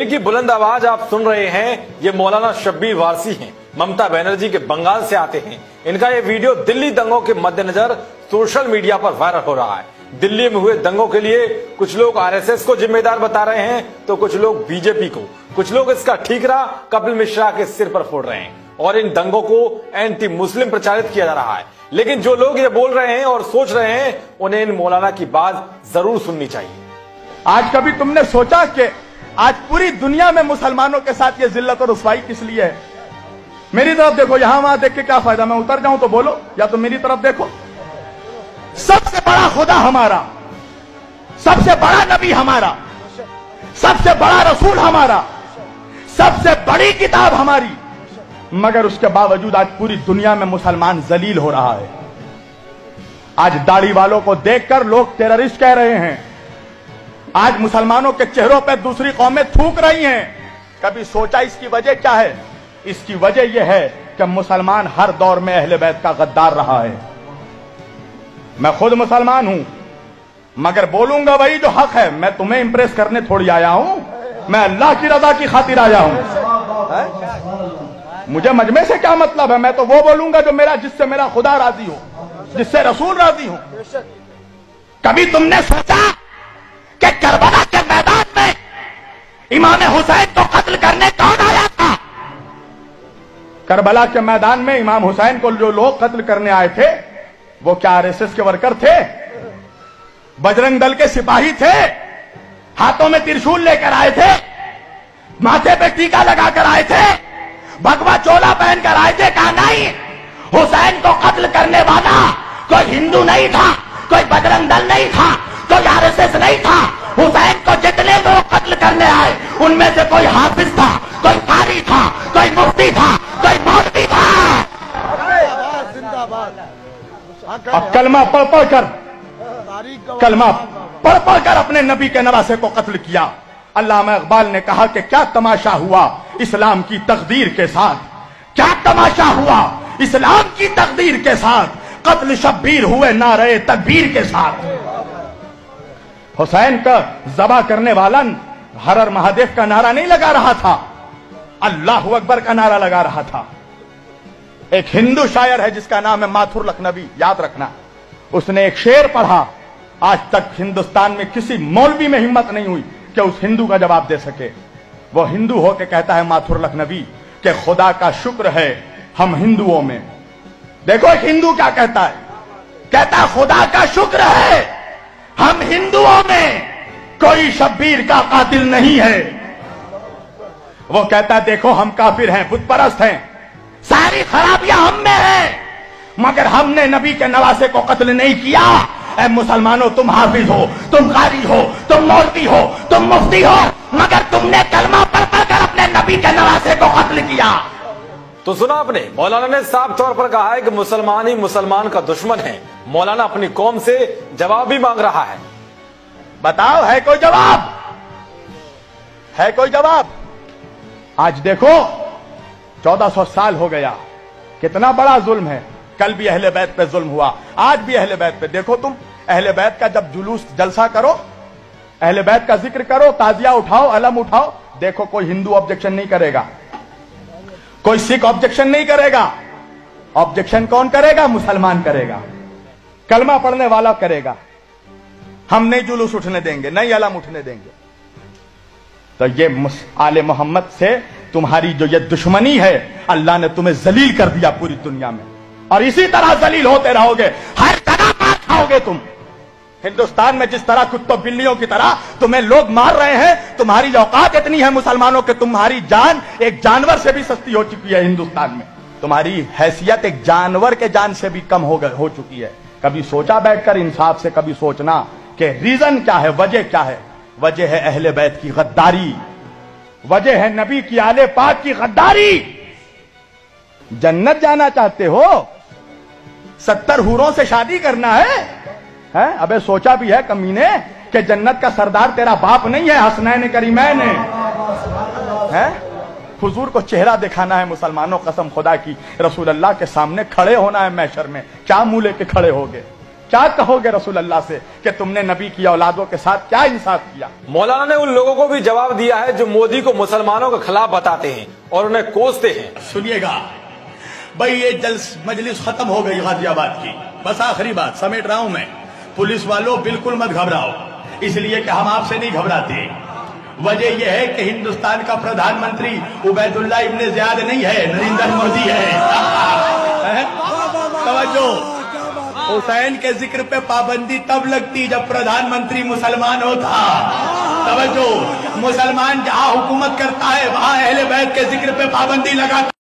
जिनकी बुलंद आवाज आप सुन रहे हैं, ये मौलाना शब्बीर वारसी हैं। ममता बनर्जी के बंगाल से आते हैं। इनका ये वीडियो दिल्ली दंगों के मद्देनजर सोशल मीडिया पर वायरल हो रहा है। दिल्ली में हुए दंगों के लिए कुछ लोग आरएसएस को जिम्मेदार बता रहे हैं, तो कुछ लोग बीजेपी को, कुछ लोग इसका ठीकरा कपिल मिश्रा के सिर पर फोड़ रहे हैं और इन दंगों को एंटी मुस्लिम प्रचारित किया जा रहा है। लेकिन जो लोग ये बोल रहे हैं और सोच रहे हैं, उन्हें इन मौलाना की बात जरूर सुननी चाहिए। आज कभी तुमने सोचा कि आज पूरी दुनिया में मुसलमानों के साथ ये जिल्लत और रुसवाई किस लिए है? मेरी तरफ देखो, यहां वहां देख के क्या फायदा? मैं उतर जाऊं तो बोलो, या तो मेरी तरफ देखो। सबसे बड़ा खुदा हमारा, सबसे बड़ा नबी हमारा, सबसे बड़ा रसूल हमारा, सबसे बड़ी किताब हमारी, मगर उसके बावजूद आज पूरी दुनिया में मुसलमान जलील हो रहा है। आज दाढ़ी वालों को देखकर लोग टेररिस्ट कह रहे हैं। आज मुसलमानों के चेहरों पर दूसरी कौमें थूक रही हैं। कभी सोचा इसकी वजह क्या है? इसकी वजह यह है कि मुसलमान हर दौर में अहले बैत का गद्दार रहा है। मैं खुद मुसलमान हूं, मगर बोलूंगा वही जो हक है। मैं तुम्हें इंप्रेस करने थोड़ी आया हूं, मैं अल्लाह की रजा की खातिर आया हूं। मुझे मजमे से क्या मतलब है? मैं तो वो बोलूंगा जो मेरा, जिससे मेरा खुदा राजी हो, जिससे रसूल राजी हो। कभी तुमने सोचा कि करबला के मैदान में इमाम हुसैन को कत्ल करने कौन आया था? करबला के मैदान में इमाम हुसैन को जो लोग कत्ल करने आए थे, वो क्या आरएसएस के वर्कर थे? बजरंग दल के सिपाही थे? हाथों में त्रिशूल लेकर आए थे? माथे पे टीका लगाकर आए थे? भगवा चोला पहनकर आए थे? कहा नहीं, हुसैन को कत्ल करने वाला कोई हिंदू नहीं था, कोई बजरंग दल नहीं था, कोई आरएसएस नहीं था। हुसैन को जितने लोग कत्ल करने आए, उनमें से कोई हाफिज था, कोई कारी था, कोई मुफ्ती था, कोई मौलवी था। अब कलमा पढ़ पढ़ कर अपने नबी के नवासे को कत्ल किया। अल्लामा इकबाल ने कहा कि क्या तमाशा हुआ इस्लाम की तकदीर के साथ, क्या तमाशा हुआ इस्लाम की तकदीर के साथ, कत्ल शब्बीर हुए नारे तकबीर के साथ। हुसैन का ज़बा करने वाला हर हर महादेव का नारा नहीं लगा रहा था, अल्लाह अकबर का नारा लगा रहा था। एक हिंदू शायर है जिसका नाम है माथुर लखनवी, याद रखना। उसने एक शेर पढ़ा, आज तक हिंदुस्तान में किसी मौलवी में हिम्मत नहीं हुई कि उस हिंदू का जवाब दे सके। वो हिंदू होके कहता है माथुर लखनवी कि खुदा का शुक्र है हम हिंदुओं में। देखो एक हिंदू क्या कहता है, कहता खुदा का शुक्र है हम हिंदुओं में कोई शब्बीर का कातिल नहीं है। वो कहता है देखो हम काफिर हैं, बुत परस्त हैं, सारी खराबियां हम में हैं, मगर हमने नबी के नवासे को कत्ल नहीं किया। ऐ मुसलमानों, तुम हाफिज हो, तुम कारी हो, तुम मौलवी हो, तुम मुफ्ती हो, मगर तुमने कलमा पढ़ कर अपने नबी के नवासे को कत्ल किया। तो सुना आपने, मौलाना ने साफ तौर पर कहा है कि मुसलमान ही मुसलमान का दुश्मन है। मौलाना अपनी कौम से जवाब भी मांग रहा है। बताओ, है कोई जवाब? है कोई जवाब? आज देखो 1400 साल हो गया, कितना बड़ा जुल्म है। कल भी अहले बैत पे जुल्म हुआ, आज भी अहले बैत पे। देखो तुम अहले बैत का जब जुलूस जलसा करो, अहले बैत का जिक्र करो, ताजिया उठाओ, अलम उठाओ, देखो कोई हिंदू ऑब्जेक्शन नहीं करेगा, कोई सिख ऑब्जेक्शन नहीं करेगा। ऑब्जेक्शन कौन करेगा? मुसलमान करेगा, कलमा पढ़ने वाला करेगा। हम नहीं जुलूस उठने देंगे, नहीं अलम उठने देंगे। तो ये आले मोहम्मद से तुम्हारी जो ये दुश्मनी है, अल्लाह ने तुम्हें जलील कर दिया पूरी दुनिया में, और इसी तरह जलील होते रहोगे। हर जगह मार खाओगे तुम। हिंदुस्तान में जिस तरह कुत्तों बिल्लियों की तरह तुम्हें लोग मार रहे हैं, तुम्हारी औकात इतनी है मुसलमानों के, तुम्हारी जान एक जानवर से भी सस्ती हो चुकी है हिंदुस्तान में। तुम्हारी हैसियत एक जानवर के जान से भी कम हो चुकी है। कभी सोचा बैठकर इंसाफ से, कभी सोचना कि रीजन क्या है, वजह क्या है? वजह है अहले बैत की गद्दारी, वजह है नबी की आले पाक की गद्दारी। जन्नत जाना चाहते हो? 70 हूरों से शादी करना है? अबे सोचा भी है कमीने कि जन्नत का सरदार तेरा बाप नहीं है, हसनैन करीमैन है? हुजूर को चेहरा दिखाना है मुसलमानों, कसम खुदा की, रसूल अल्लाह के सामने खड़े होना है महशर में। क्या मुंह लेके खड़े होगे? क्या कहोगे रसूल अल्लाह से कि तुमने नबी की औलादों के साथ क्या इंसाफ किया। मौलाना ने उन लोगों को भी जवाब दिया है जो मोदी को मुसलमानों के खिलाफ बताते हैं और उन्हें कोसते हैं। सुनिएगा भाई, ये मजलिस खत्म हो गई गाजियाबाद की। बस आखिरी बात समेट रहा हूं मैं। पुलिस वालों बिल्कुल मत घबराओ, इसलिए कि हम आपसे नहीं घबराते। वजह यह है कि हिंदुस्तान का प्रधानमंत्री उबैदुल्ला इब्ने ज़ियाद नहीं है, नरेंद्र मोदी है। तवज्जो, हुसैन के जिक्र पे पाबंदी तब लगती जब प्रधानमंत्री मुसलमान होता। तवज्जो, मुसलमान जहां हुकूमत करता है वहां अहले बैत के जिक्र पे पाबंदी लगाता।